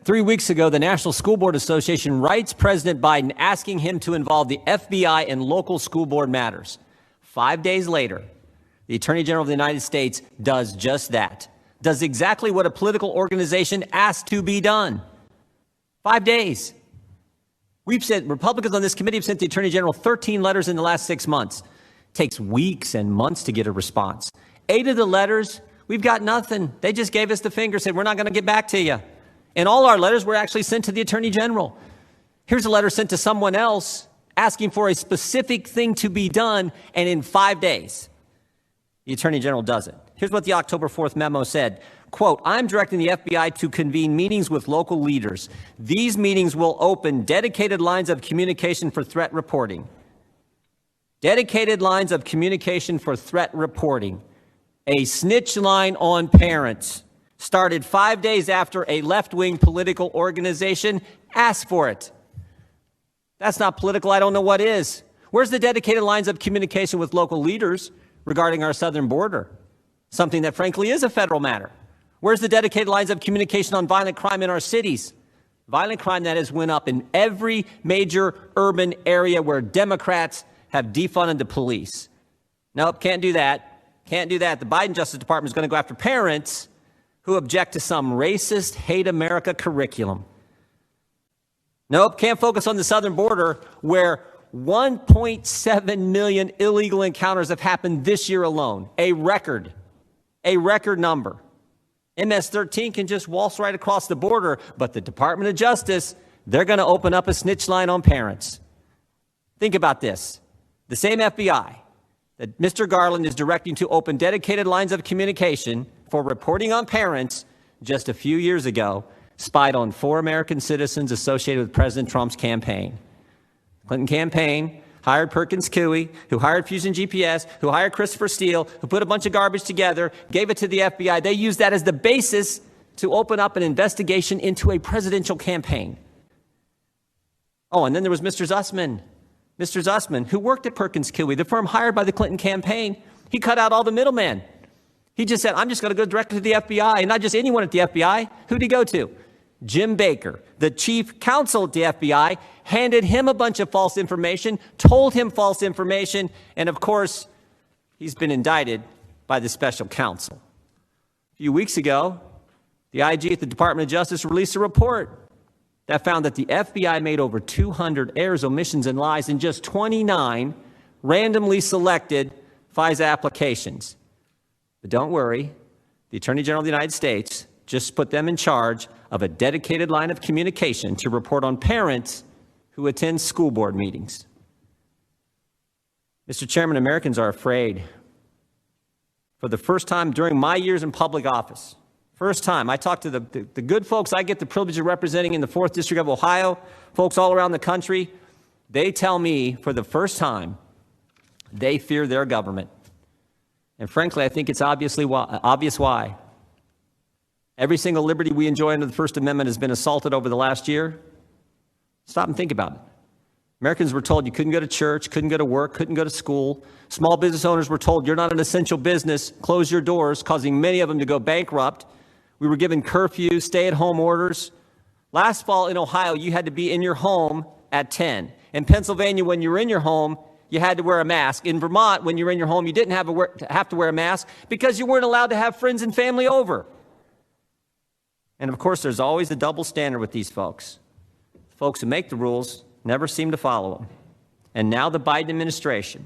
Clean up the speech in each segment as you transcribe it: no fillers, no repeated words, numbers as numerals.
3 weeks ago, the National School Board Association writes President Biden asking him to involve the FBI in local school board matters. 5 days later, the Attorney General of the United States does just that, does exactly what a political organization asked to be done. 5 days. Republicans on this committee have sent the Attorney General 13 letters in the last 6 months. It takes weeks and months to get a response. 8 of the letters, we've got nothing. They just gave us the finger, said, we're not going to get back to you. And all our letters were actually sent to the Attorney General. Here's a letter sent to someone else asking for a specific thing to be done, and in 5 days, the Attorney General does it. Here's what the October 4th memo said. Quote, I'm directing the FBI to convene meetings with local leaders. These meetings will open dedicated lines of communication for threat reporting. Dedicated lines of communication for threat reporting. A snitch line on parents. Started 5 days after a left-wing political organization asked for it. That's not political. I don't know what is. Where's the dedicated lines of communication with local leaders regarding our southern border? Something that, frankly, is a federal matter. Where's the dedicated lines of communication on violent crime in our cities? Violent crime that has went up in every major urban area where Democrats have defunded the police. Nope, can't do that. Can't do that. The Biden Justice Department is going to go after parents who object to some racist, hate America curriculum. Nope, can't focus on the southern border where 1.7 million illegal encounters have happened this year alone. A record number. MS-13 can just waltz right across the border, but the Department of Justice, they're going to open up a snitch line on parents. Think about this. The same FBI that Mr. Garland is directing to open dedicated lines of communication for reporting on parents just a few years ago spied on 4 American citizens associated with President Trump's campaign. The Clinton campaign hired Perkins Coie, who hired Fusion GPS, who hired Christopher Steele, who put a bunch of garbage together, gave it to the FBI. They used that as the basis to open up an investigation into a presidential campaign. Oh, and then there was Mr. Zussman. Mr. Zussman, who worked at Perkins Coie, the firm hired by the Clinton campaign. He cut out all the middlemen. He just said, I'm just going to go directly to the FBI, and not just anyone at the FBI. Who'd he go to? Jim Baker, the chief counsel at the FBI, handed him a bunch of false information, told him false information, and of course, he's been indicted by the special counsel. A few weeks ago, the IG at the Department of Justice released a report that found that the FBI made over 200 errors, omissions, and lies in just 29 randomly selected FISA applications. But don't worry, the Attorney General of the United States just put them in charge of a dedicated line of communication to report on parents who attend school board meetings. Mr. Chairman, Americans are afraid. For the first time during my years in public office, first time, I talked to the good folks I get the privilege of representing in the 4th District of Ohio, folks all around the country. They tell me for the first time they fear their government. And frankly, I think it's obvious why. Every single liberty we enjoy under the First Amendment has been assaulted over the last year. Stop and think about it. Americans were told you couldn't go to church, couldn't go to work, couldn't go to school. Small business owners were told you're not an essential business, close your doors, causing many of them to go bankrupt. We were given curfews, stay-at-home orders. Last fall in Ohio, you had to be in your home at 10. In Pennsylvania, when you were in your home, you had to wear a mask. In Vermont, when you were in your home, you didn't have to wear a mask because you weren't allowed to have friends and family over. And of course, there's always a double standard with these folks. The folks who make the rules never seem to follow them. And now the Biden administration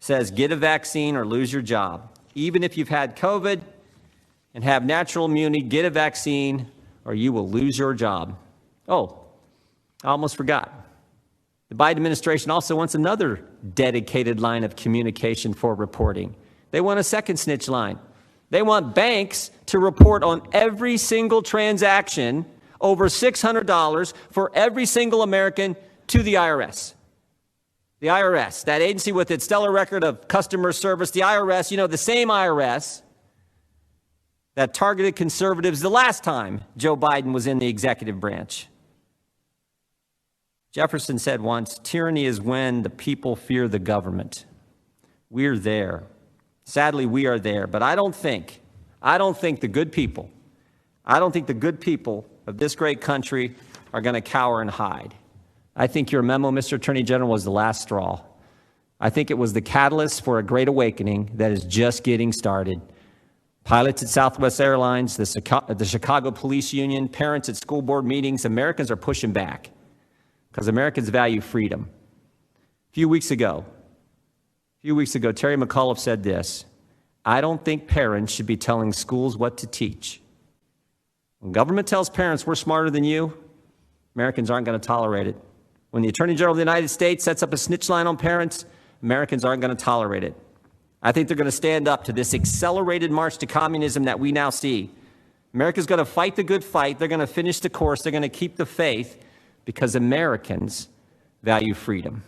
says, get a vaccine or lose your job. Even if you've had COVID and have natural immunity, get a vaccine or you will lose your job. Oh, I almost forgot. The Biden administration also wants another dedicated line of communication for reporting. They want a second snitch line. They want banks to report on every single transaction over $600 for every single American to the IRS. The IRS, that agency with its stellar record of customer service, the IRS, the same IRS that targeted conservatives the last time Joe Biden was in the executive branch. Jefferson said once, tyranny is when the people fear the government. We're there. Sadly, we are there. But I don't think the good people of this great country are going to cower and hide. I think your memo, Mr. Attorney General, was the last straw. I think it was the catalyst for a great awakening that is just getting started. Pilots at Southwest Airlines, the Chicago Police Union, parents at school board meetings, Americans are pushing back because Americans value freedom. A few weeks ago, Terry McAuliffe said this: I don't think parents should be telling schools what to teach. When government tells parents we're smarter than you, Americans aren't going to tolerate it. When the Attorney General of the United States sets up a snitch line on parents, Americans aren't going to tolerate it. I think they're going to stand up to this accelerated march to communism that we now see. America's going to fight the good fight. They're going to finish the course. They're going to keep the faith because Americans value freedom.